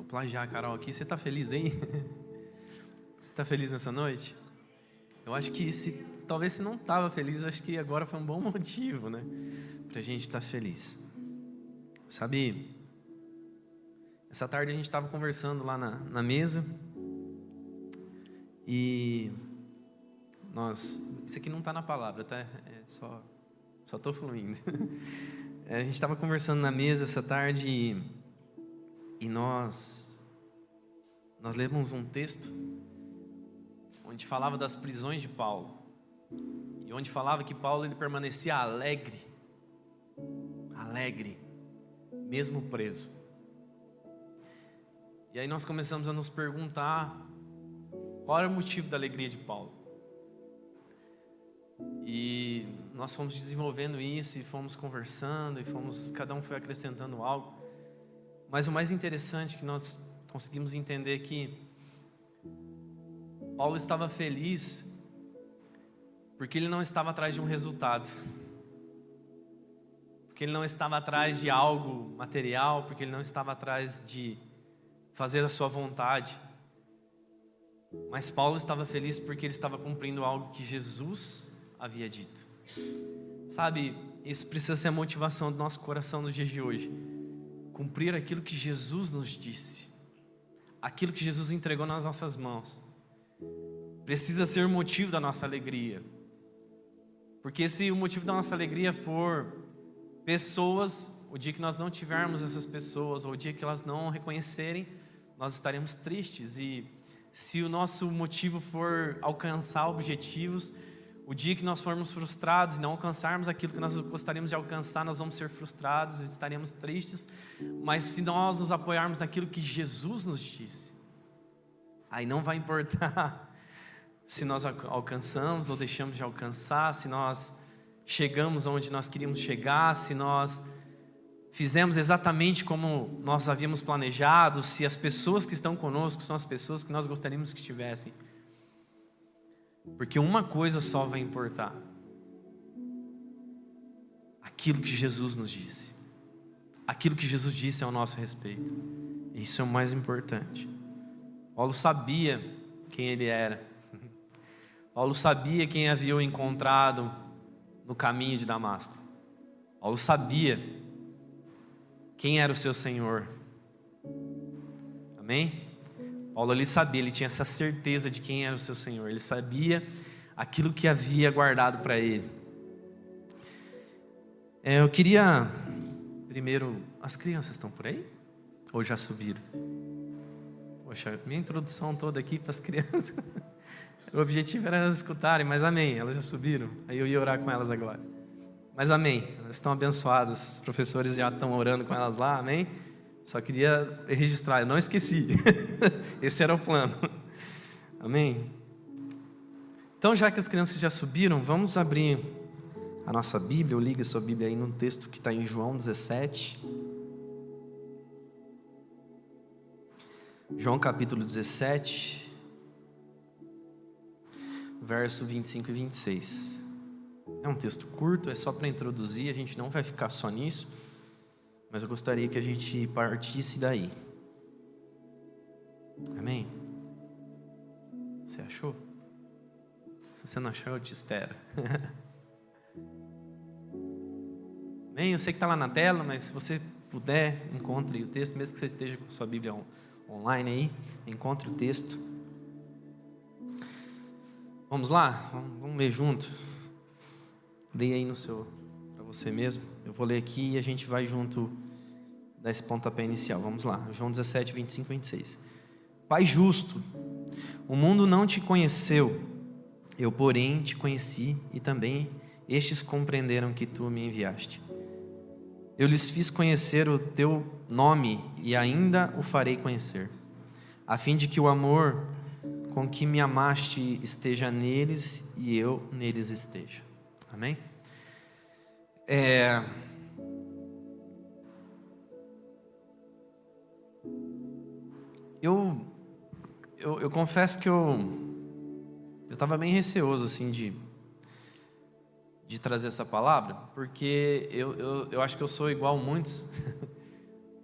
plagiar a Carol aqui. Você está feliz, hein? Você está feliz nessa noite? Eu acho que talvez você não estava feliz, acho que agora foi um bom motivo, né? Para a gente estar feliz. Sabe, essa tarde a gente estava conversando lá na mesa e isso aqui não está na palavra, tá? Só estou fluindo. A gente estava conversando na mesa essa tarde e nós lemos um texto onde falava das prisões de Paulo e onde falava que Paulo ele permanecia alegre, mesmo preso. E aí nós começamos a nos perguntar qual era o motivo da alegria de Paulo. E nós fomos desenvolvendo isso e fomos conversando e cada um foi acrescentando algo. Mas o mais interessante é que nós conseguimos entender que Paulo estava feliz porque ele não estava atrás de um resultado, porque ele não estava atrás de algo material, porque ele não estava atrás de fazer a sua vontade. Mas Paulo estava feliz porque ele estava cumprindo algo que Jesus havia dito. Sabe, isso precisa ser a motivação do nosso coração nos dias de hoje. Cumprir aquilo que Jesus nos disse, aquilo que Jesus entregou nas nossas mãos, precisa ser o motivo da nossa alegria. Porque se o motivo da nossa alegria for pessoas, o dia que nós não tivermos essas pessoas, ou o dia que elas não reconhecerem, nós estaremos tristes. E se o nosso motivo for alcançar objetivos, o dia que nós formos frustrados e não alcançarmos aquilo que nós gostaríamos de alcançar, nós vamos ser frustrados e estaremos tristes. Mas se nós nos apoiarmos naquilo que Jesus nos disse, aí não vai importar se nós alcançamos ou deixamos de alcançar, se nós chegamos onde nós queríamos chegar, se nós fizemos exatamente como nós havíamos planejado, se as pessoas que estão conosco são as pessoas que nós gostaríamos que estivessem. Porque uma coisa só vai importar: aquilo que Jesus nos disse, aquilo que Jesus disse ao nosso respeito. Isso é o mais importante. Paulo sabia quem ele era. Paulo sabia quem havia o encontrado no caminho de Damasco. Paulo sabia quem era o seu Senhor. Amém? Paulo ali sabia, ele tinha essa certeza de quem era o seu Senhor. Ele sabia aquilo que havia guardado para ele. Eu queria primeiro... As crianças estão por aí? Ou já subiram? Poxa, minha introdução toda aqui para as crianças. O objetivo era elas escutarem, mas amém, elas já subiram. Aí eu ia orar com elas agora. Mas amém, elas estão abençoadas. Os professores já estão orando com elas lá, amém? Só queria registrar, eu não esqueci. Esse era o plano. Amém? Então, já que as crianças já subiram, vamos abrir a nossa Bíblia, ou liga a sua Bíblia aí num texto que está em João 17. João capítulo 17, verso 25 e 26. É um texto curto, é só para introduzir, a gente não vai ficar só nisso, mas eu gostaria que a gente partisse daí. Amém? Você achou? Se você não achou, eu te espero. Amém? Eu sei que está lá na tela, mas se você puder, encontre o texto, mesmo que você esteja com a sua Bíblia online aí, encontre o texto. Vamos lá? Vamos ler junto. Dei aí para você mesmo. Eu vou ler aqui e a gente vai junto dar esse pontapé inicial. Vamos lá, João 17, 25 e 26. Pai justo, o mundo não te conheceu, eu porém te conheci, e também estes compreenderam que tu me enviaste. Eu lhes fiz conhecer o teu nome e ainda o farei conhecer, a fim de que o amor com que me amaste esteja neles e eu neles esteja. Amém? Eu confesso que eu estava bem receoso assim de trazer essa palavra, porque eu acho que eu sou igual a muitos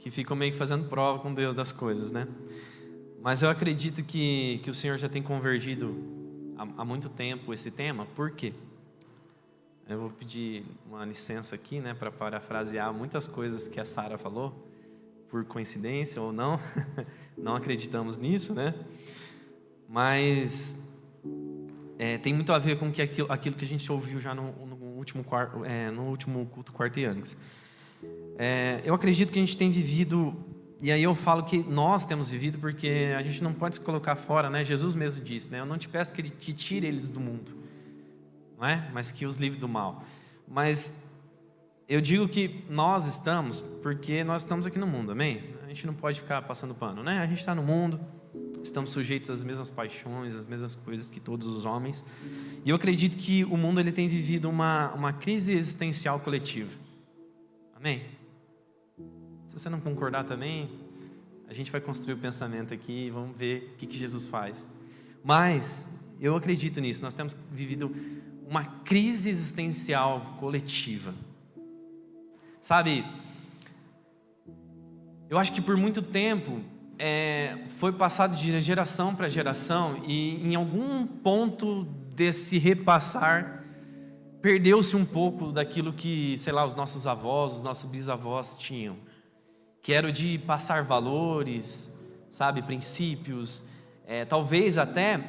que ficam meio que fazendo prova com Deus das coisas, né? Mas eu acredito que o Senhor já tem convergido há muito tempo esse tema. Por quê? Eu vou pedir uma licença aqui, né, para parafrasear muitas coisas que a Sara falou, por coincidência ou não, não acreditamos nisso, né? Mas tem muito a ver com aquilo que a gente ouviu já no último culto quartiangues. Eu acredito que a gente tem vivido, e aí eu falo que nós temos vivido, porque a gente não pode se colocar fora, né? Jesus mesmo disse, né? Eu não te peço que Ele te tire eles do mundo, não é? Mas que os livre do mal. Mas eu digo que nós estamos, porque nós estamos aqui no mundo, amém? A gente não pode ficar passando pano, né? A gente está no mundo, estamos sujeitos às mesmas paixões, às mesmas coisas que todos os homens. E eu acredito que o mundo ele tem vivido uma crise existencial coletiva. Amém? Se você não concordar também, a gente vai construir o pensamento aqui e vamos ver o que Jesus faz. Mas eu acredito nisso, nós temos vivido uma crise existencial coletiva. Sabe, eu acho que por muito tempo foi passado de geração para geração e em algum ponto desse repassar perdeu-se um pouco daquilo que, sei lá, os nossos avós, os nossos bisavós tinham, que era o de passar valores, sabe, princípios, talvez até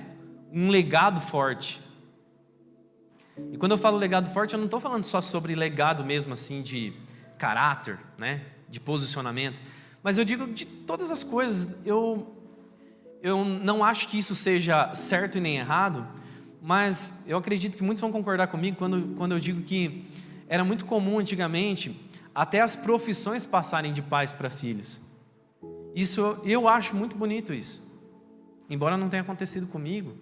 um legado forte. E quando eu falo legado forte, eu não estou falando só sobre legado mesmo assim de caráter, né, de posicionamento, mas eu digo de todas as coisas. Eu não acho que isso seja certo e nem errado, mas eu acredito que muitos vão concordar comigo quando eu digo que era muito comum antigamente até as profissões passarem de pais para filhos. Isso eu acho muito bonito isso, embora não tenha acontecido comigo.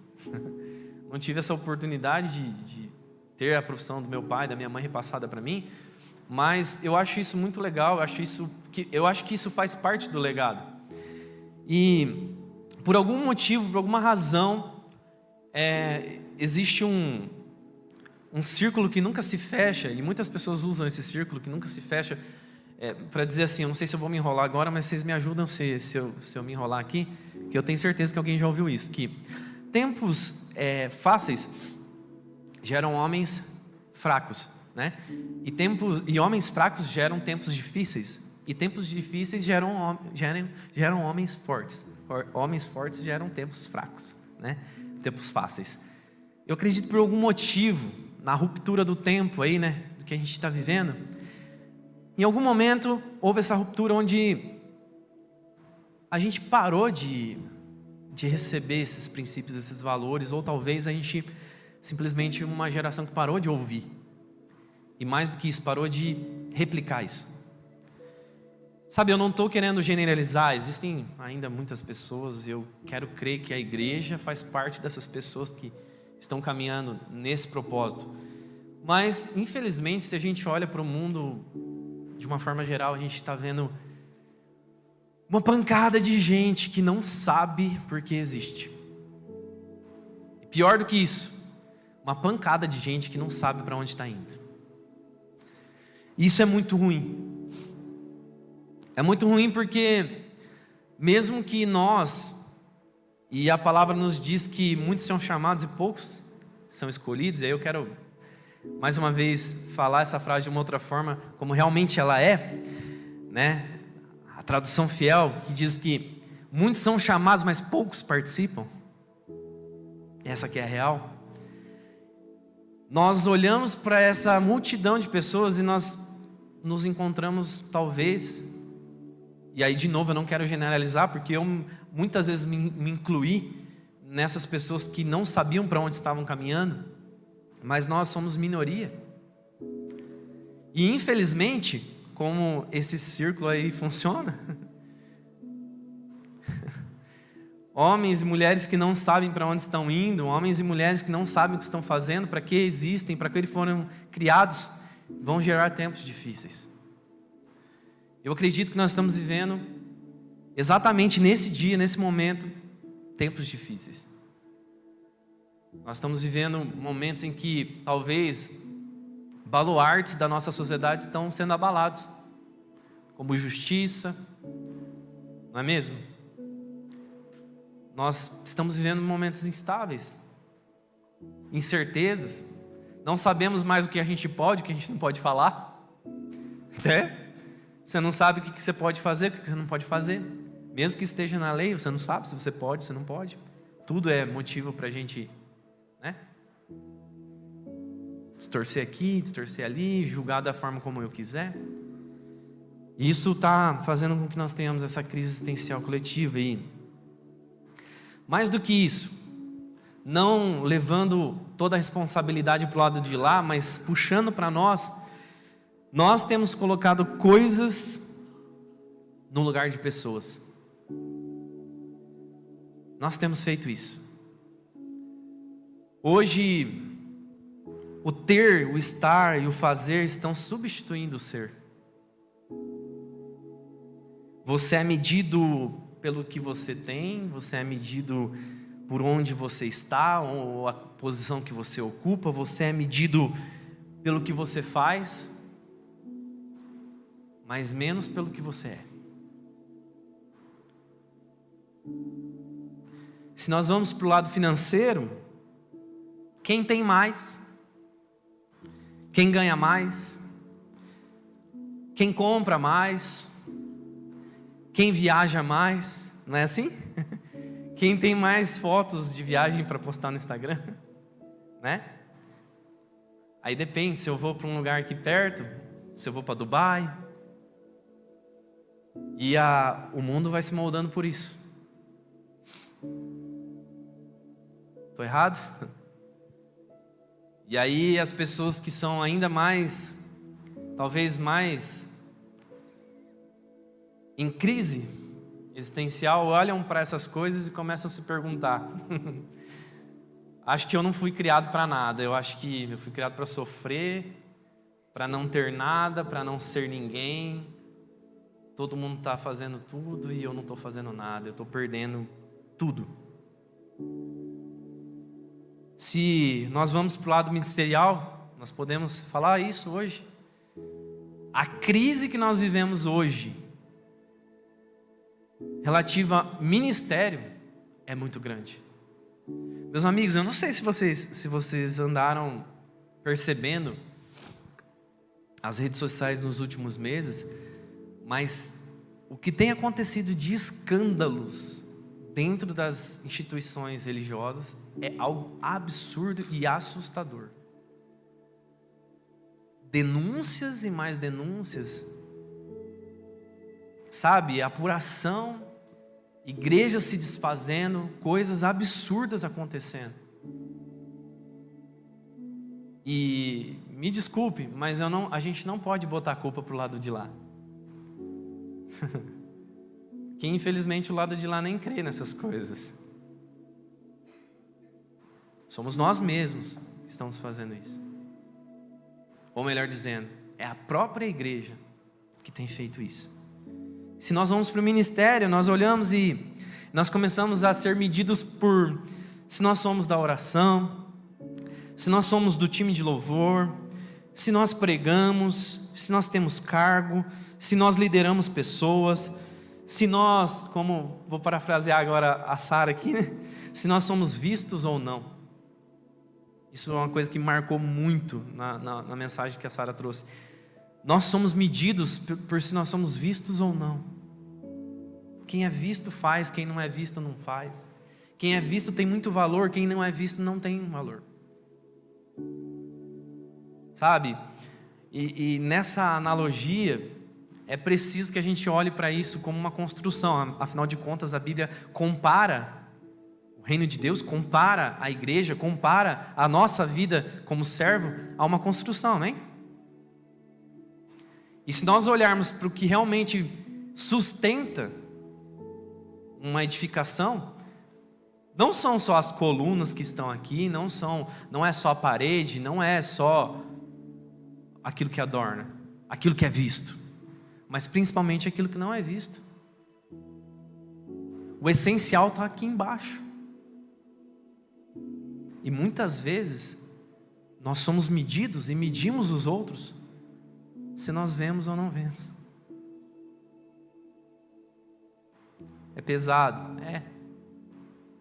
Não tive essa oportunidade de ter a profissão do meu pai, da minha mãe repassada para mim, mas eu acho isso muito legal. Eu acho que isso faz parte do legado. E por algum motivo, por alguma razão, existe um círculo que nunca se fecha, e muitas pessoas usam esse círculo que nunca se fecha para dizer assim, eu não sei se eu vou me enrolar agora, mas vocês me ajudam se eu me enrolar aqui, que eu tenho certeza que alguém já ouviu isso, que tempos fáceis geram homens fracos, né? E homens fracos geram tempos difíceis, e tempos difíceis geram homens fortes. Homens fortes geram tempos fracos, né? Tempos fáceis. Eu acredito por algum motivo, na ruptura do tempo aí, né, do que a gente está vivendo, em algum momento houve essa ruptura onde a gente parou de receber esses princípios, esses valores, ou talvez a gente simplesmente uma geração que parou de ouvir, e mais do que isso, parou de replicar isso. Sabe, eu não estou querendo generalizar, existem ainda muitas pessoas, e eu quero crer que a igreja faz parte dessas pessoas que estão caminhando nesse propósito. Mas, infelizmente, se a gente olha para o mundo de uma forma geral, a gente está vendo uma pancada de gente que não sabe por que existe. E pior do que isso, uma pancada de gente que não sabe para onde está indo. Isso é muito ruim. É muito ruim porque, mesmo que nós, e a palavra nos diz que muitos são chamados e poucos são escolhidos, e aí eu quero, mais uma vez, falar essa frase de uma outra forma, como realmente ela é, né? A tradução fiel, que diz que muitos são chamados, mas poucos participam. Essa que é a real. Nós olhamos para essa multidão de pessoas e nós nos encontramos, talvez, e aí de novo eu não quero generalizar, porque eu muitas vezes me incluí nessas pessoas que não sabiam para onde estavam caminhando, mas nós somos minoria. E infelizmente, como esse círculo aí funciona, homens e mulheres que não sabem para onde estão indo, homens e mulheres que não sabem o que estão fazendo, para que existem, para que eles foram criados, vão gerar tempos difíceis. Eu acredito que nós estamos vivendo, exatamente nesse dia, nesse momento, tempos difíceis. Nós estamos vivendo momentos em que, talvez, baluartes da nossa sociedade estão sendo abalados. como justiça, não é mesmo? Nós estamos vivendo momentos instáveis, incertezas, não sabemos mais o que a gente pode, o que a gente não pode falar, Você não sabe o que você pode fazer, o que você não pode fazer, mesmo que esteja na lei, você não sabe se você pode, se não pode. Tudo é motivo para a gente, distorcer aqui, distorcer ali, julgar da forma como eu quiser. E isso está fazendo com que nós tenhamos essa crise existencial coletiva. E mais do que isso, não levando toda a responsabilidade para o lado de lá, mas puxando para nós temos colocado coisas no lugar de pessoas. Nós temos feito isso. Hoje, o ter, o estar e o fazer estão substituindo o ser. Você é medido pelo que você tem, você é medido por onde você está, ou a posição que você ocupa, você é medido pelo que você faz, mas menos pelo que você é. Se nós vamos para o lado financeiro, quem tem mais? Quem ganha mais? Quem compra mais? Quem viaja mais? Não é assim? Quem tem mais fotos de viagem para postar no Instagram? Aí depende, se eu vou para um lugar aqui perto, se eu vou para Dubai. E o mundo vai se moldando por isso. Estou errado? E aí as pessoas que são ainda mais, talvez mais em crise existencial, olham para essas coisas e começam a se perguntar: acho que eu não fui criado para nada, eu acho que eu fui criado para sofrer, para não ter nada, para não ser ninguém. Todo mundo está fazendo tudo e eu não estou fazendo nada, eu estou perdendo tudo. Se nós vamos para o lado ministerial, nós podemos falar isso hoje. A crise que nós vivemos hoje, relativa a ministério, é muito grande. Meus amigos, eu não sei se vocês andaram percebendo as redes sociais nos últimos meses, mas o que tem acontecido de escândalos dentro das instituições religiosas é algo absurdo e assustador. Denúncias e mais denúncias, apuração, igrejas se desfazendo, coisas absurdas acontecendo. E me desculpe, mas a gente não pode botar a culpa para o lado de lá. Que infelizmente o lado de lá nem crê nessas coisas. Somos nós mesmos que estamos fazendo isso. Ou melhor dizendo, é a própria igreja que tem feito isso. Se nós vamos para o ministério, nós olhamos e nós começamos a ser medidos por se nós somos da oração, se nós somos do time de louvor, se nós pregamos, se nós temos cargo, se nós lideramos pessoas, se nós, como vou parafrasear agora a Sara aqui, se nós somos vistos ou não. Isso é uma coisa que marcou muito na mensagem que a Sara trouxe. Nós somos medidos por se nós somos vistos ou não. Quem é visto faz, quem não é visto não faz. Quem é visto tem muito valor, quem não é visto não tem valor. E nessa analogia, é preciso que a gente olhe para isso como uma construção. Afinal de contas, a Bíblia compara o reino de Deus, compara a igreja, compara a nossa vida como servo a uma construção, né? E se nós olharmos para o que realmente sustenta uma edificação, não são só as colunas que estão aqui, não é só a parede, não é só aquilo que adorna, aquilo que é visto, mas principalmente aquilo que não é visto. O essencial está aqui embaixo. E muitas vezes nós somos medidos e medimos os outros se nós vemos ou não vemos. É pesado.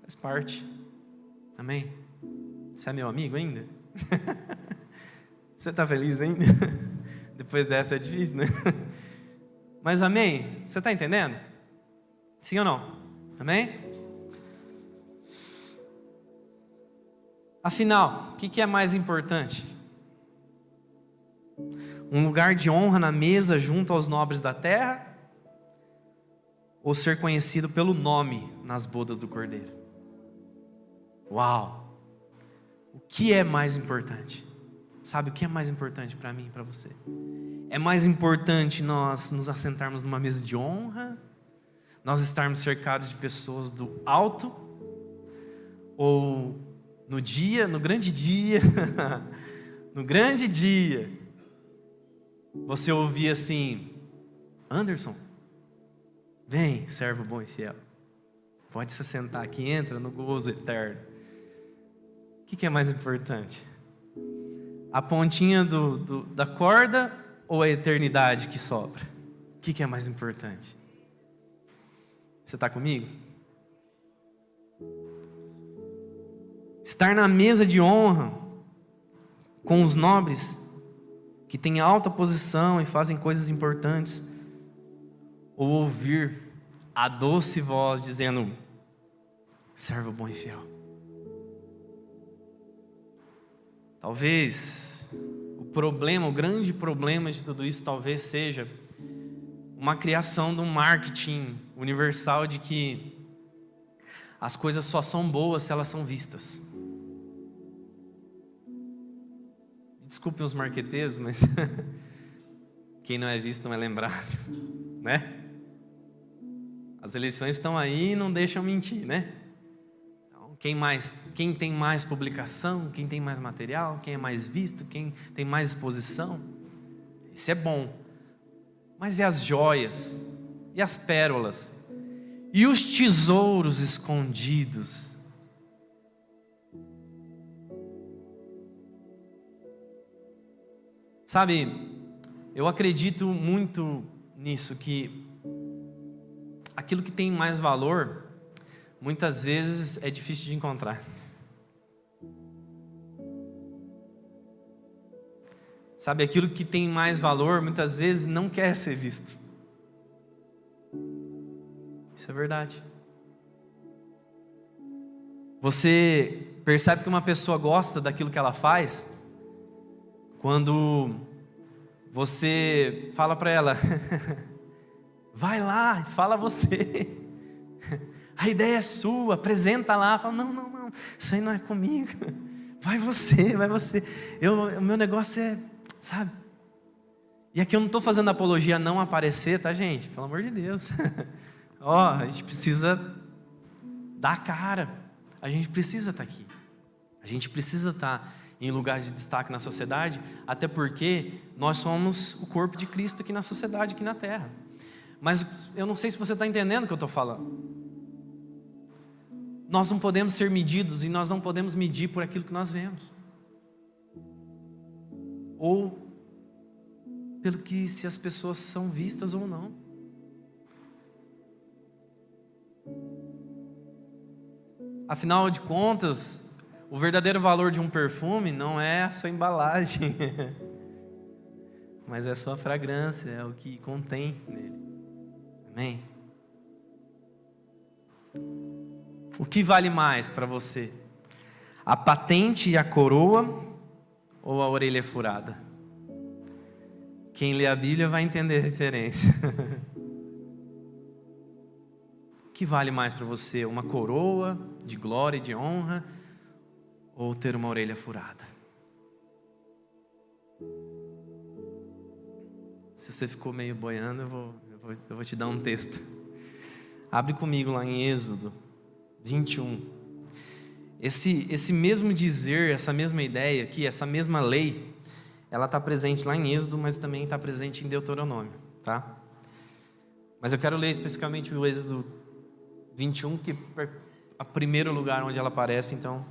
Faz parte. Amém? Você é meu amigo ainda? Você está feliz ainda? Depois dessa é difícil, né? Mas amém? Você está entendendo? Sim ou não? Amém? Afinal, o que é mais importante? Um lugar de honra na mesa junto aos nobres da terra? Ou ser conhecido pelo nome nas bodas do Cordeiro? Uau! O que é mais importante? Sabe o que é mais importante para mim e para você? É mais importante nós nos assentarmos numa mesa de honra, nós estarmos cercados de pessoas do alto, ou no grande dia, no grande dia, você ouvir assim: Anderson, vem, servo bom e fiel, pode se sentar aqui, entra no gozo eterno. O que é mais importante? A pontinha da corda ou a eternidade que sobra? O que é mais importante? Você está comigo? Estar na mesa de honra com os nobres que têm alta posição e fazem coisas importantes, ou ouvir a doce voz dizendo: servo bom e fiel. Talvez o grande problema de tudo isso talvez seja uma criação de um marketing universal de que as coisas só são boas se elas são vistas. Desculpem os marqueteiros, mas quem não é visto não é lembrado, né? As eleições estão aí e não deixam mentir, né? Quem tem mais publicação, quem tem mais material, quem é mais visto, quem tem mais exposição, isso é bom. Mas e as joias? E as pérolas? E os tesouros escondidos? Sabe, eu acredito muito nisso, que aquilo que tem mais valor muitas vezes é difícil de encontrar. Sabe, aquilo que tem mais valor muitas vezes não quer ser visto. Isso é verdade. Você percebe que uma pessoa gosta daquilo que ela faz quando você fala para ela: vai lá, fala você. A ideia é sua, apresenta lá. Fala: não, isso aí não é comigo. Vai você. O meu negócio é, sabe? E aqui eu não estou fazendo apologia a não aparecer, tá, gente? Pelo amor de Deus. A gente precisa dar a cara. A gente precisa estar aqui. A gente precisa estar em lugares de destaque na sociedade, até porque nós somos o corpo de Cristo aqui na sociedade, aqui na terra. Mas eu não sei se você está entendendo o que eu estou falando. Nós não podemos ser medidos e nós não podemos medir por aquilo que nós vemos. Ou pelo que se as pessoas são vistas ou não. Afinal de contas, o verdadeiro valor de um perfume não é a sua embalagem, mas é a sua fragrância, é o que contém nele. Amém? O que vale mais para você? A patente e a coroa ou a orelha furada? Quem lê a Bíblia vai entender a referência. O que vale mais para você? Uma coroa de glória e de honra ou ter uma orelha furada? Se você ficou meio boiando, eu vou te dar um texto. Abre comigo lá em Êxodo 21. Esse mesmo dizer, essa mesma ideia aqui, essa mesma lei, ela está presente lá em Êxodo, mas também está presente em Deuteronômio, tá? Mas eu quero ler especificamente o Êxodo 21, que é o primeiro lugar onde ela aparece. Então,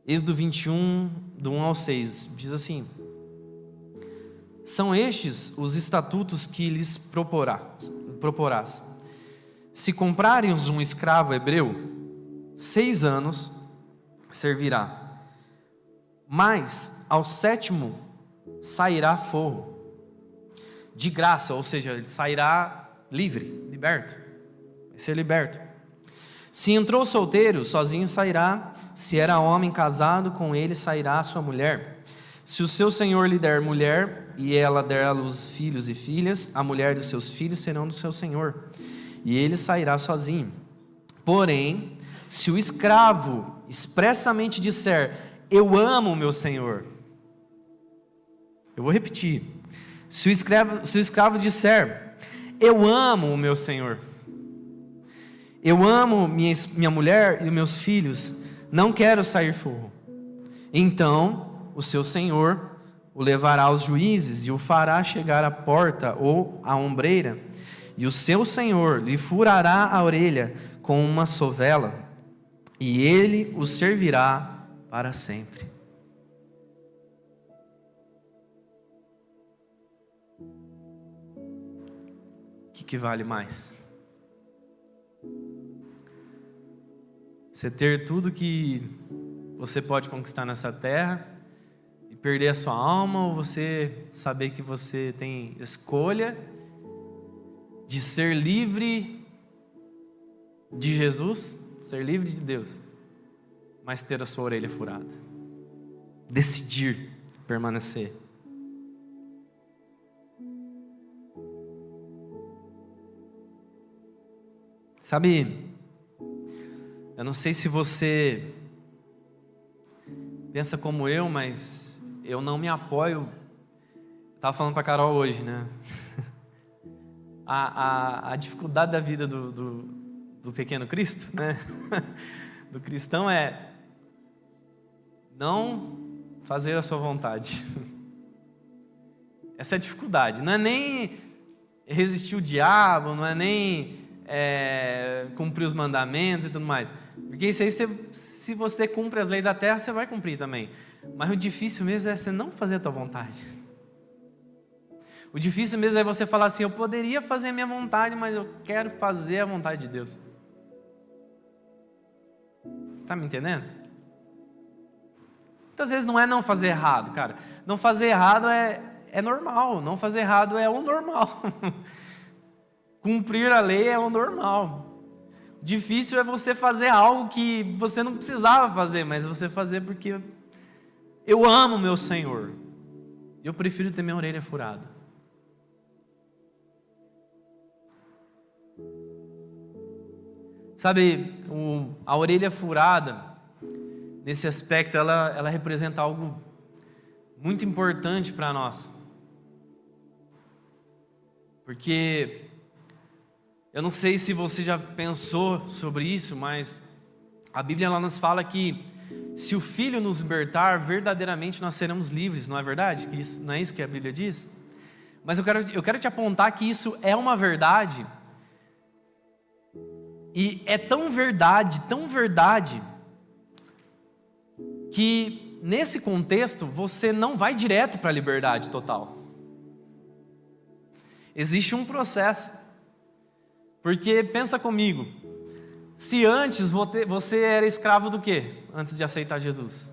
Êxodo 21, do 1 ao 6, diz assim: são estes os estatutos que lhes proporás, Se comprares um escravo hebreu, 6 anos servirá, mas ao 7º sairá forro, de graça, ou seja, ele sairá livre, liberto, vai ser liberto. Se entrou solteiro, sozinho sairá. Se era homem casado, com ele sairá a sua mulher. Se o seu senhor lhe der mulher, e ela der à luz filhos e filhas, a mulher dos seus filhos serão do seu senhor, e ele sairá sozinho. Porém, se o escravo expressamente disser: eu amo o meu senhor. Eu vou repetir. Se o escravo disser: eu amo o meu senhor, eu amo minha mulher e meus filhos, não quero sair forro, então o seu senhor o levará aos juízes e o fará chegar à porta ou à ombreira, e o seu senhor lhe furará a orelha com uma sovela, e ele o servirá para sempre. O que vale mais? Você ter tudo que você pode conquistar nessa terra e perder a sua alma, ou você saber que você tem escolha de ser livre de Jesus, ser livre de Deus, mas ter a sua orelha furada? Decidir permanecer. Sabe, eu não sei se você pensa como eu, mas eu não me apoio. Estava falando para a Carol hoje, né? A dificuldade da vida do pequeno Cristo, né? Do cristão é não fazer a sua vontade. Essa é a dificuldade. Não é nem resistir o diabo, não é nem cumprir os mandamentos e tudo mais, porque isso aí, se você cumpre as leis da terra, você vai cumprir também, mas o difícil mesmo é você não fazer a tua vontade. O difícil mesmo é você falar assim: eu poderia fazer a minha vontade, mas eu quero fazer a vontade de Deus. Você está me entendendo? Muitas vezes não é não fazer errado, cara. Não fazer errado é normal, não fazer errado é o normal. Cumprir a lei é o normal. Difícil é você fazer algo que você não precisava fazer, mas você fazer porque eu amo meu Senhor. Eu prefiro ter minha orelha furada. Sabe, a orelha furada, nesse aspecto, ela representa algo muito importante para nós. Porque eu não sei se você já pensou sobre isso, mas a Bíblia ela nos fala que se o Filho nos libertar, verdadeiramente nós seremos livres, não é verdade? Que isso, não é isso que a Bíblia diz? Mas eu quero te apontar que isso é uma verdade, e é tão verdade, que nesse contexto você não vai direto para a liberdade total. Existe um processo. Porque pensa comigo, se antes você era escravo do quê? Antes de aceitar Jesus.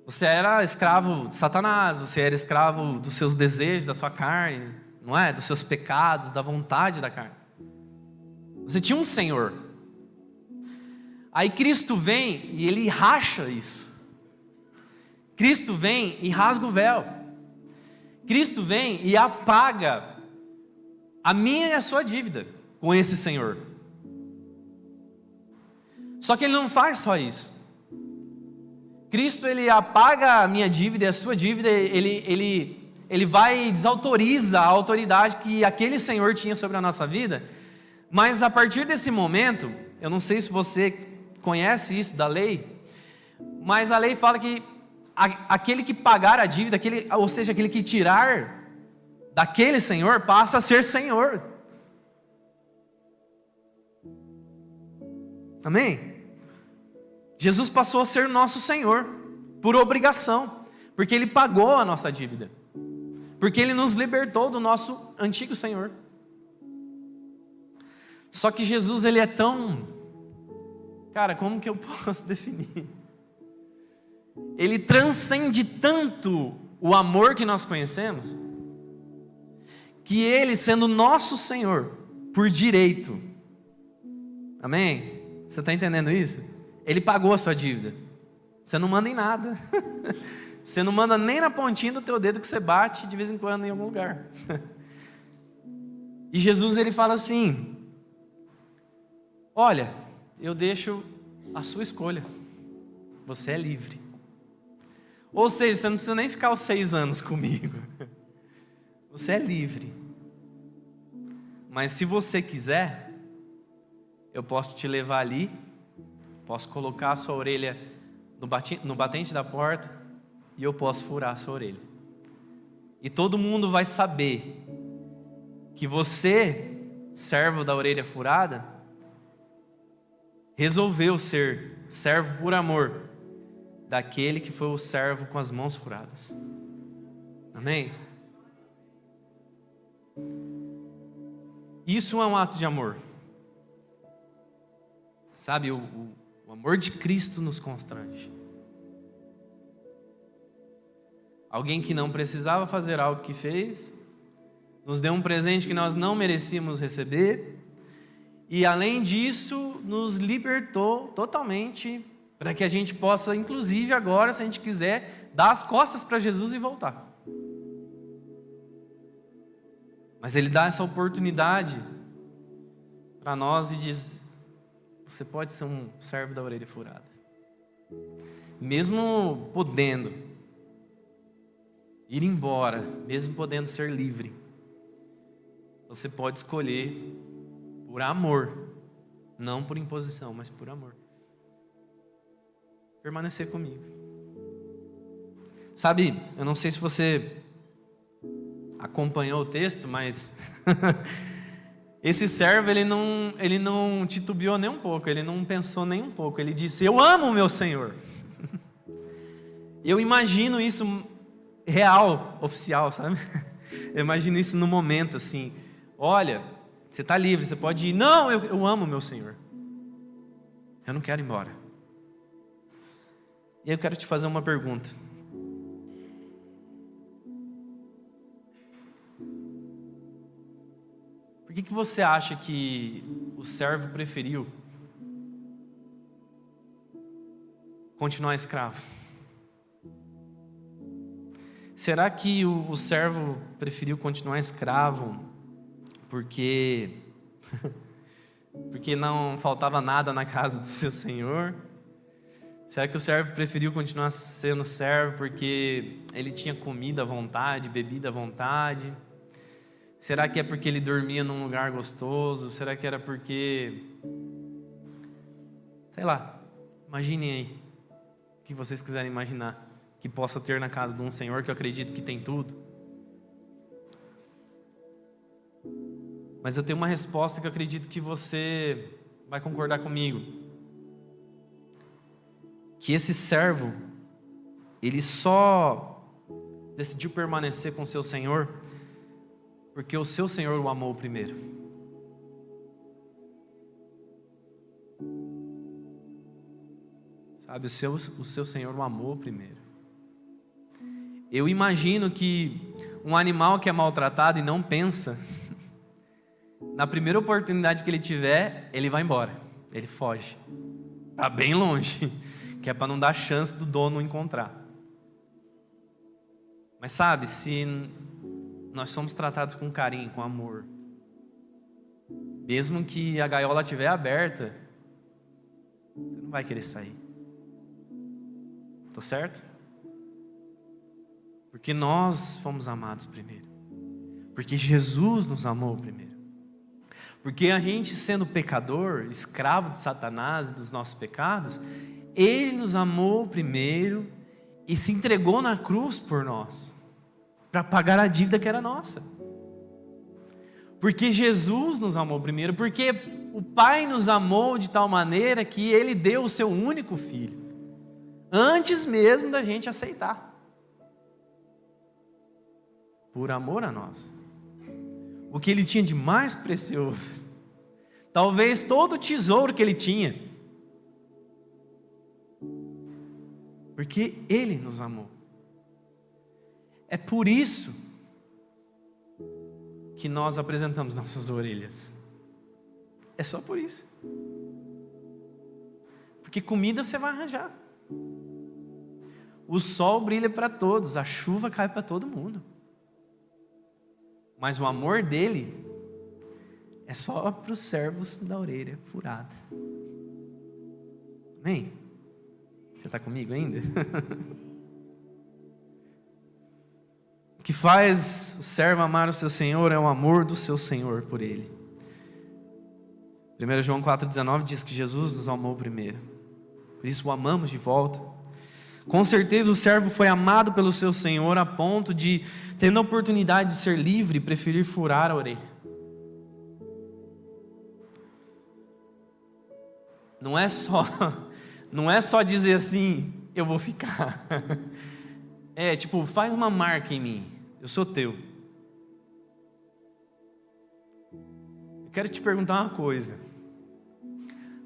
Você era escravo de Satanás, você era escravo dos seus desejos, da sua carne, não é? Dos seus pecados, da vontade da carne. Você tinha um Senhor. Aí Cristo vem e Ele racha isso. Cristo vem e rasga o véu. Cristo vem e apaga a minha e a sua dívida com esse Senhor. Só que Ele não faz só isso. Cristo, Ele apaga a minha dívida e a sua dívida. Ele vai e desautoriza a autoridade que aquele Senhor tinha sobre a nossa vida. Mas a partir desse momento, eu não sei se você conhece isso da lei, mas a lei fala que aquele que pagar a dívida, ou seja, aquele que tirar daquele Senhor, passa a ser Senhor. Amém? Jesus passou a ser nosso Senhor, por obrigação, porque Ele pagou a nossa dívida, porque Ele nos libertou do nosso antigo Senhor. Só que Jesus, ele é tão... Cara, como que eu posso definir? Ele transcende tanto o amor que nós conhecemos, que ele, sendo nosso Senhor, por direito, amém? Você está entendendo isso? Ele pagou a sua dívida. Você não manda em nada. Você não manda nem na pontinha do teu dedo que você bate de vez em quando em algum lugar. E Jesus, ele fala assim: olha, eu deixo a sua escolha. Você é livre. Ou seja, você não precisa nem ficar os 6 anos comigo. Você é livre. Mas se você quiser, eu posso te levar ali, posso colocar a sua orelha no batente da porta e eu posso furar a sua orelha. E todo mundo vai saber que você, servo da orelha furada, resolveu ser servo por amor daquele que foi o servo com as mãos furadas. Amém? Isso é um ato de amor. Sabe, o amor de Cristo nos constrange. Alguém que não precisava fazer algo que fez, nos deu um presente que nós não merecíamos receber, e além disso, nos libertou totalmente, para que a gente possa, inclusive agora, se a gente quiser, dar as costas para Jesus e voltar. Mas Ele dá essa oportunidade para nós e diz: você pode ser um servo da orelha furada. Mesmo podendo ir embora, mesmo podendo ser livre, você pode escolher por amor, não por imposição, mas por amor, permanecer comigo. Sabe, eu não sei se você acompanhou o texto, mas esse servo, ele não titubeou nem um pouco, ele não pensou nem um pouco, ele disse: eu amo o meu Senhor. Eu imagino isso real, oficial, sabe? Eu imagino isso no momento assim: olha, você está livre, você pode ir. Não, eu amo o meu Senhor, eu não quero ir embora. E aí eu quero te fazer uma pergunta. Por que você acha que o servo preferiu continuar escravo? Será que o servo preferiu continuar escravo porque não faltava nada na casa do seu senhor? Será que o servo preferiu continuar sendo servo porque ele tinha comida à vontade, bebida à vontade? Será que é porque ele dormia num lugar gostoso? Será que era porque... sei lá, imaginem aí o que vocês quiserem imaginar que possa ter na casa de um Senhor que eu acredito que tem tudo. Mas eu tenho uma resposta que eu acredito que você vai concordar comigo. Que esse servo, ele só decidiu permanecer com o seu Senhor porque o seu Senhor o amou primeiro. Sabe, o seu Senhor o amou primeiro. Eu imagino que um animal que é maltratado e não pensa, na primeira oportunidade que ele tiver, ele vai embora, ele foge, para bem longe, que é para não dar chance do dono encontrar. Mas sabe, se nós somos tratados com carinho, com amor, mesmo que a gaiola estiver aberta, você não vai querer sair. Tô certo? Porque nós fomos amados primeiro. Porque Jesus nos amou primeiro. Porque a gente, sendo pecador, escravo de Satanás e dos nossos pecados, Ele nos amou primeiro e se entregou na cruz por nós, para pagar a dívida que era nossa. Porque Jesus nos amou primeiro, porque o Pai nos amou de tal maneira que Ele deu o seu único Filho, antes mesmo da gente aceitar, por amor a nós. O que Ele tinha de mais precioso, talvez todo o tesouro que ele tinha, porque ele nos amou. É por isso que nós apresentamos nossas orelhas. É só por isso. Porque comida você vai arranjar. O sol brilha para todos, a chuva cai para todo mundo. Mas o amor dele é só para os servos da orelha furada. Amém? Você está comigo ainda? O que faz o servo amar o seu Senhor é o amor do seu Senhor por ele. 1 João 4,19 diz que Jesus nos amou primeiro. Por isso o amamos de volta. Com certeza o servo foi amado pelo seu Senhor a ponto de, tendo a oportunidade de ser livre, preferir furar a orelha. Não é só dizer assim, eu vou ficar. É tipo, faz uma marca em mim, eu sou teu. Eu quero te perguntar uma coisa.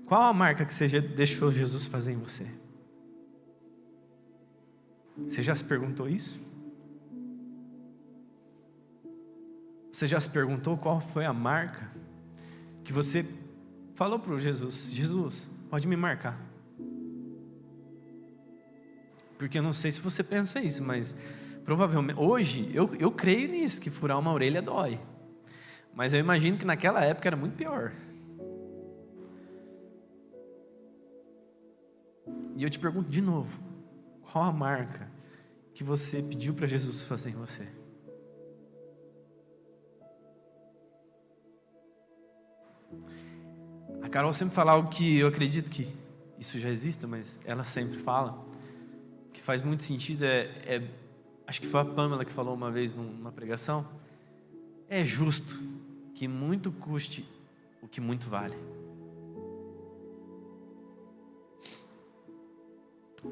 Qual a marca que você já deixou Jesus fazer em você? Você já se perguntou isso? Você já se perguntou qual foi a marca que você falou para o Jesus? Jesus, pode me marcar. Porque eu não sei se você pensa isso, mas provavelmente, hoje, eu creio nisso, que furar uma orelha dói. Mas eu imagino que naquela época era muito pior. E eu te pergunto de novo, qual a marca que você pediu para Jesus fazer em você? A Carol sempre fala algo que eu acredito que isso já exista, mas ela sempre fala, que faz muito sentido, acho que foi a Pamela que falou uma vez numa pregação, é justo que muito custe o que muito vale.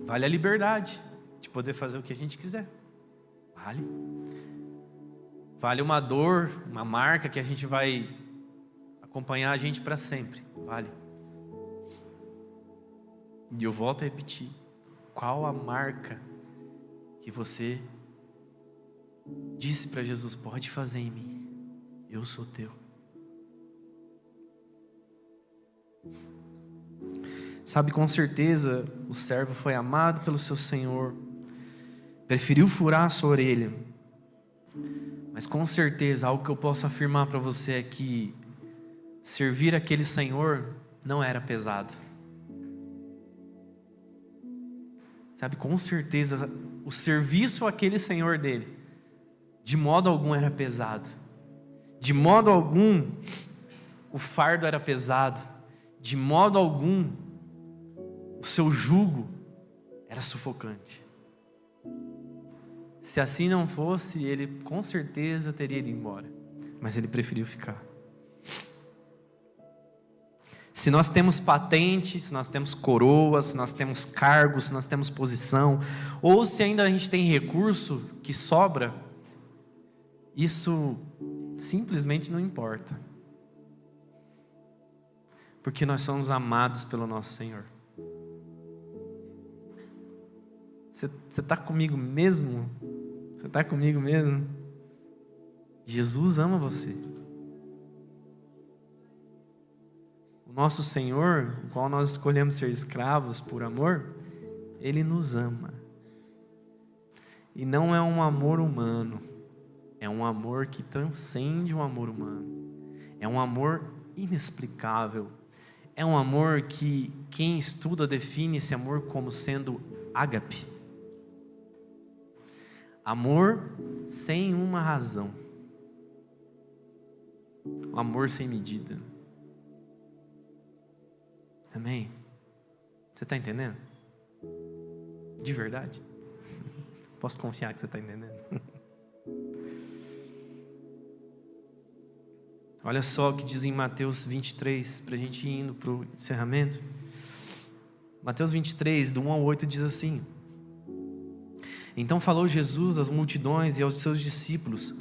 Vale a liberdade de poder fazer o que a gente quiser. Vale. Vale uma dor, uma marca que a gente vai acompanhar a gente para sempre. Vale. E eu volto a repetir. Qual a marca que você disse para Jesus, pode fazer em mim, eu sou teu? Sabe, com certeza o servo foi amado pelo seu Senhor, preferiu furar a sua orelha, mas com certeza algo que eu posso afirmar para você é que servir aquele Senhor não era pesado. Sabe, com certeza o serviço àquele Senhor dele, de modo algum era pesado, de modo algum o fardo era pesado, de modo algum o seu jugo era sufocante. Se assim não fosse, ele com certeza teria ido embora, mas ele preferiu ficar. Se nós temos patente, se nós temos coroas, se nós temos cargos, se nós temos posição, ou se ainda a gente tem recurso que sobra, isso simplesmente não importa, porque nós somos amados pelo nosso Senhor. Você está comigo mesmo? Você está comigo mesmo? Jesus ama você. O nosso Senhor, o qual nós escolhemos ser escravos por amor, Ele nos ama. E não é um amor humano, é um amor que transcende o amor humano. É um amor inexplicável. É um amor que quem estuda define esse amor como sendo ágape. Amor sem uma razão. Amor sem medida. Amém? Você está entendendo? De verdade? Posso confiar que você está entendendo? Olha só o que diz em Mateus 23, para a gente ir indo para o encerramento. Mateus 23, do 1 ao 8 diz assim: Então falou Jesus às multidões e aos seus discípulos: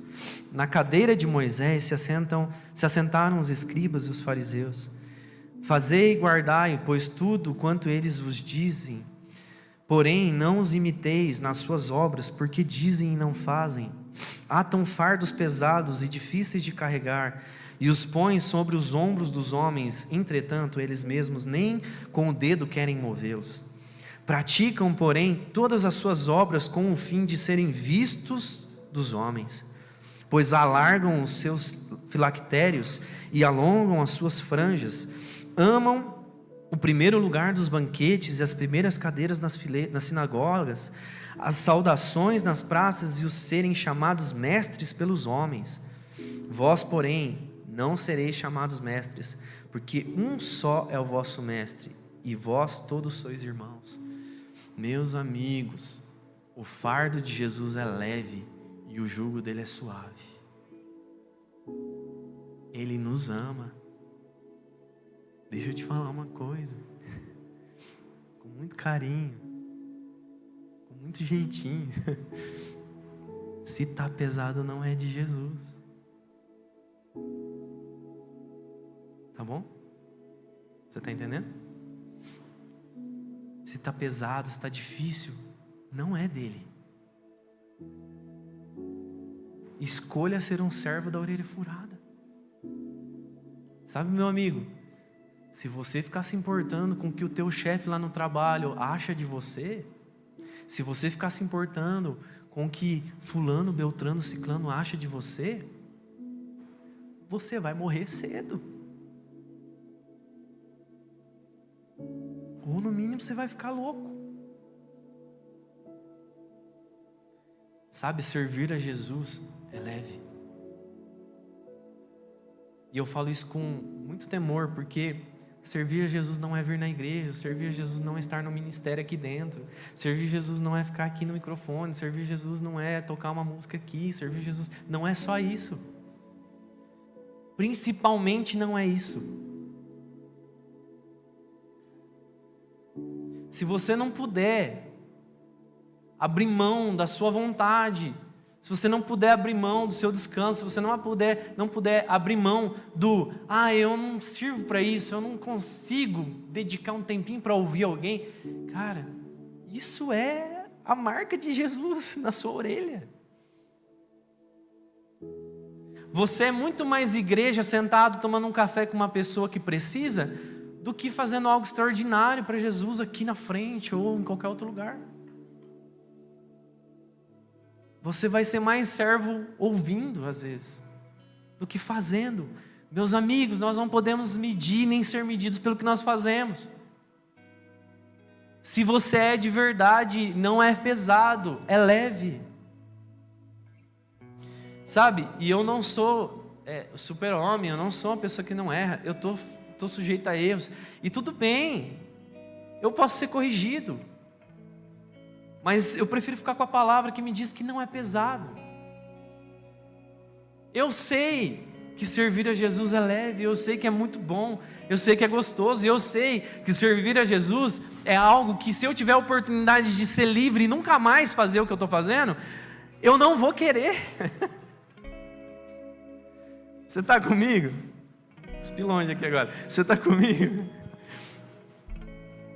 Na cadeira de Moisés se assentaram os escribas e os fariseus. Fazei e guardai, pois tudo quanto eles vos dizem. Porém, não os imiteis nas suas obras, porque dizem e não fazem. Atam fardos pesados e difíceis de carregar, e os põem sobre os ombros dos homens, entretanto, eles mesmos nem com o dedo querem movê-los. Praticam, porém, todas as suas obras com o fim de serem vistos dos homens, pois alargam os seus filactérios e alongam as suas franjas. Amam o primeiro lugar dos banquetes e as primeiras cadeiras nas sinagogas, as saudações nas praças e os serem chamados mestres pelos homens. Vós, porém, não sereis chamados mestres, porque um só é o vosso mestre, e vós todos sois irmãos. Meus amigos, o fardo de Jesus é leve e o jugo dele é suave. Ele nos ama. Deixa eu te falar uma coisa, com muito carinho, com muito jeitinho. Se está pesado, não é de Jesus. Tá bom? Você está entendendo? Se está pesado, se está difícil, não é dele. Escolha ser um servo da orelha furada. Sabe, meu amigo, se você ficar se importando com o que o teu chefe lá no trabalho acha de você, se você ficar se importando com o que fulano, beltrano, ciclano acha de você, você vai morrer cedo. Ou no mínimo você vai ficar louco. Sabe, servir a Jesus é leve. E eu falo isso com muito temor, porque servir a Jesus não é vir na igreja, servir a Jesus não é estar no ministério aqui dentro, servir a Jesus não é ficar aqui no microfone, servir a Jesus não é tocar uma música aqui, servir a Jesus não é só isso. Principalmente não é isso. Se você não puder abrir mão da sua vontade, se você não puder abrir mão do seu descanso, se você não puder abrir mão do eu não sirvo para isso, eu não consigo dedicar um tempinho para ouvir alguém, cara, isso é a marca de Jesus na sua orelha. Você é muito mais igreja sentado tomando um café com uma pessoa que precisa do que fazendo algo extraordinário para Jesus aqui na frente ou em qualquer outro lugar. Você vai ser mais servo ouvindo, às vezes, do que fazendo. Meus amigos, nós não podemos medir nem ser medidos pelo que nós fazemos. Se você é de verdade, não é pesado, é leve. Sabe, e eu não sou super-homem, eu não sou uma pessoa que não erra, eu estou sujeito a erros. E tudo bem, eu posso ser corrigido. Mas eu prefiro ficar com a palavra que me diz que não é pesado. Eu sei que servir a Jesus é leve, eu sei que é muito bom, eu sei que é gostoso, eu sei que servir a Jesus é algo que, se eu tiver a oportunidade de ser livre e nunca mais fazer o que eu estou fazendo, eu não vou querer. Você está comigo? Cuspi longe aqui agora. Você está comigo?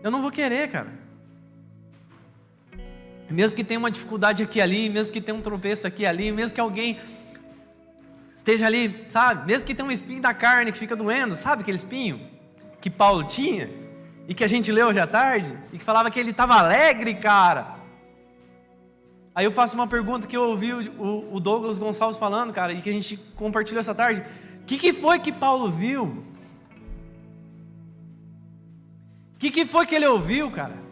Eu não vou querer, cara. Mesmo que tenha uma dificuldade aqui e ali, mesmo que tenha um tropeço aqui e ali, mesmo que alguém esteja ali, sabe? Mesmo que tenha um espinho da carne que fica doendo, sabe aquele espinho que Paulo tinha? E que a gente leu hoje à tarde? E que falava que ele estava alegre, cara. Aí eu faço uma pergunta que eu ouvi o Douglas Gonçalves falando, cara, e que a gente compartilhou essa tarde. O que foi que Paulo viu? O que foi que ele ouviu, cara?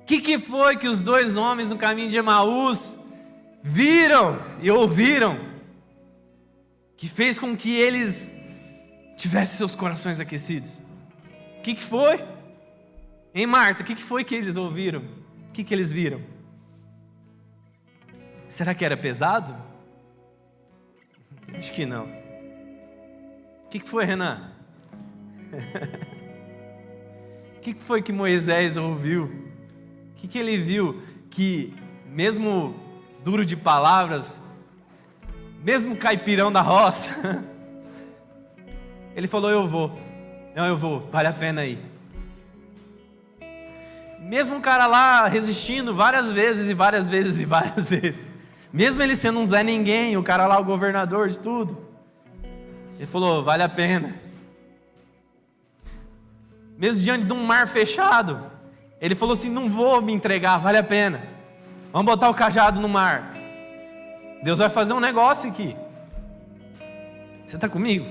O que foi que os dois homens no caminho de Emaús viram e ouviram, que fez com que eles tivessem seus corações aquecidos? O que foi? Hein, Marta, o que foi que eles ouviram? O que eles viram? Será que era pesado? Acho que não. O que foi, Renan? O que foi que Moisés ouviu? O que ele viu? Que mesmo duro de palavras, mesmo caipirão da roça, ele falou: eu vou. Não, eu vou, vale a pena ir. Mesmo o cara lá resistindo várias vezes e várias vezes e várias vezes, mesmo ele sendo um Zé Ninguém, o cara lá, o governador de tudo, ele falou: vale a pena. Mesmo diante de um mar fechado, ele falou assim: não vou me entregar, vale a pena. Vamos botar o cajado no mar. Deus vai fazer um negócio aqui. Você está comigo?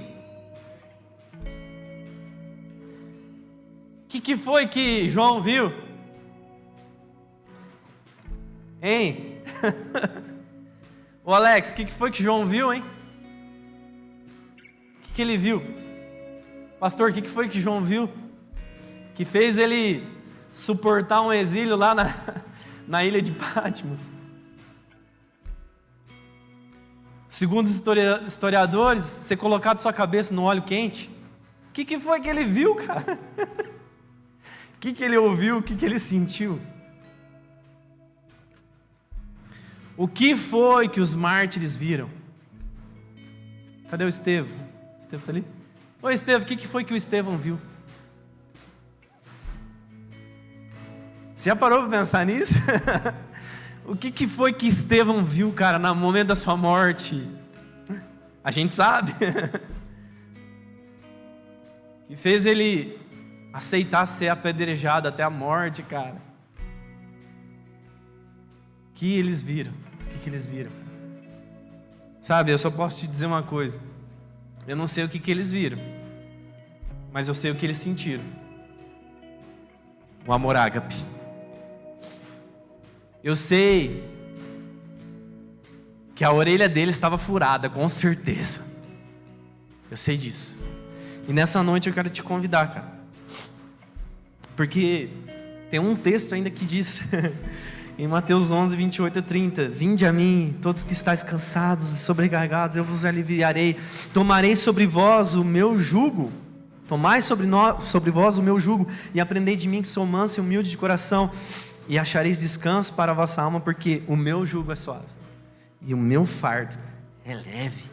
O que foi que João viu? Hein? Ô Alex, o que foi que João viu, hein? O que ele viu? Pastor, o que foi que João viu? Que fez ele suportar um exílio lá na ilha de Patmos. Segundo os historiadores, ser colocado sua cabeça no óleo quente. O que foi que ele viu, cara? O que ele ouviu? O que ele sentiu? O que foi que os mártires viram? Cadê o Estevão? Estevão tá ali? Ô Estevão, o que foi que o Estevão viu? Você já parou para pensar nisso? O que foi que Estevão viu, cara, no momento da sua morte? A gente sabe. Que fez ele aceitar ser apedrejado até a morte, cara. O que eles viram? O que eles viram, cara? Sabe, eu só posso te dizer uma coisa. Eu não sei o que eles viram, mas eu sei o que eles sentiram. O amor ágape. Eu sei que a orelha dele estava furada, com certeza. Eu sei disso. E nessa noite eu quero te convidar, cara. Porque tem um texto ainda que diz, em Mateus 11, 28 a 30, vinde a mim, todos que estáis cansados e sobrecarregados, eu vos aliviarei. Tomarei sobre vós o meu jugo. Tomai sobre vós o meu jugo e aprendei de mim que sou manso e humilde de coração, e achareis descanso para a vossa alma, porque o meu jugo é suave e o meu fardo é leve.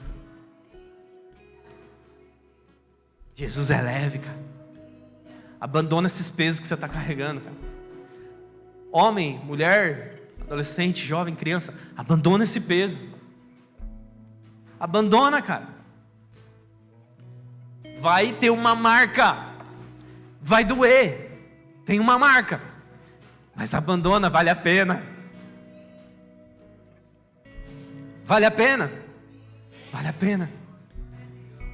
Jesus é leve, cara. Abandona esses pesos que você está carregando, cara. Homem, mulher, adolescente, jovem, criança, abandona esse peso. Abandona, cara. Vai ter uma marca, vai doer, tem uma marca. Mas abandona, vale a pena. Vale a pena. Vale a pena.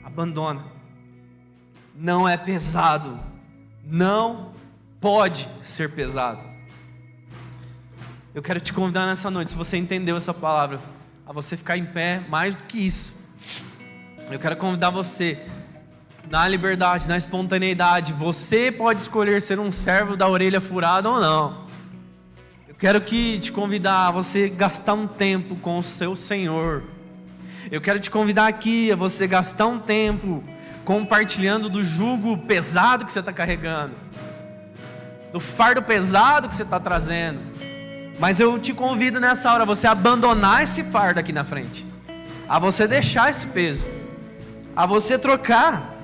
Abandona. Não é pesado. Não pode ser pesado. Eu quero te convidar nessa noite, se você entendeu essa palavra, a você ficar em pé mais do que isso. Eu quero convidar você, na liberdade, na espontaneidade. Você pode escolher ser um servo da orelha furada ou não. Quero te convidar a você gastar um tempo com o seu Senhor. Eu quero te convidar aqui a você gastar um tempo compartilhando do jugo pesado que você está carregando, do fardo pesado que você está trazendo. Mas eu te convido nessa hora a você abandonar esse fardo aqui na frente, a você deixar esse peso, a você trocar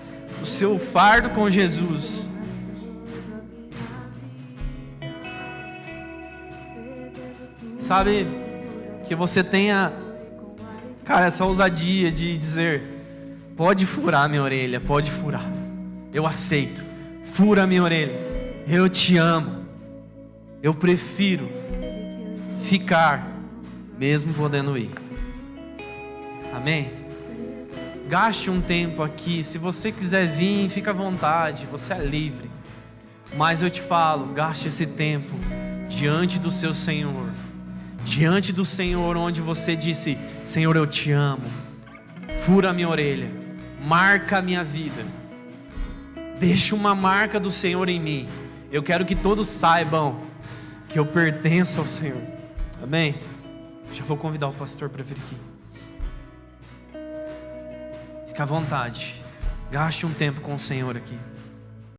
o seu fardo com Jesus. Sabe, que você tenha, cara, essa ousadia de dizer: pode furar minha orelha, pode furar, eu aceito, fura minha orelha, eu te amo, eu prefiro ficar, mesmo podendo ir. Amém? Gaste um tempo aqui, se você quiser vir, fica à vontade, você é livre. Mas eu te falo, gaste esse tempo diante do seu Senhor. Diante do Senhor, onde você disse: Senhor, eu te amo, fura a minha orelha, marca a minha vida, deixa uma marca do Senhor em mim. Eu quero que todos saibam que eu pertenço ao Senhor. Amém? Já vou convidar o pastor para vir aqui. Fica à vontade, gaste um tempo com o Senhor aqui.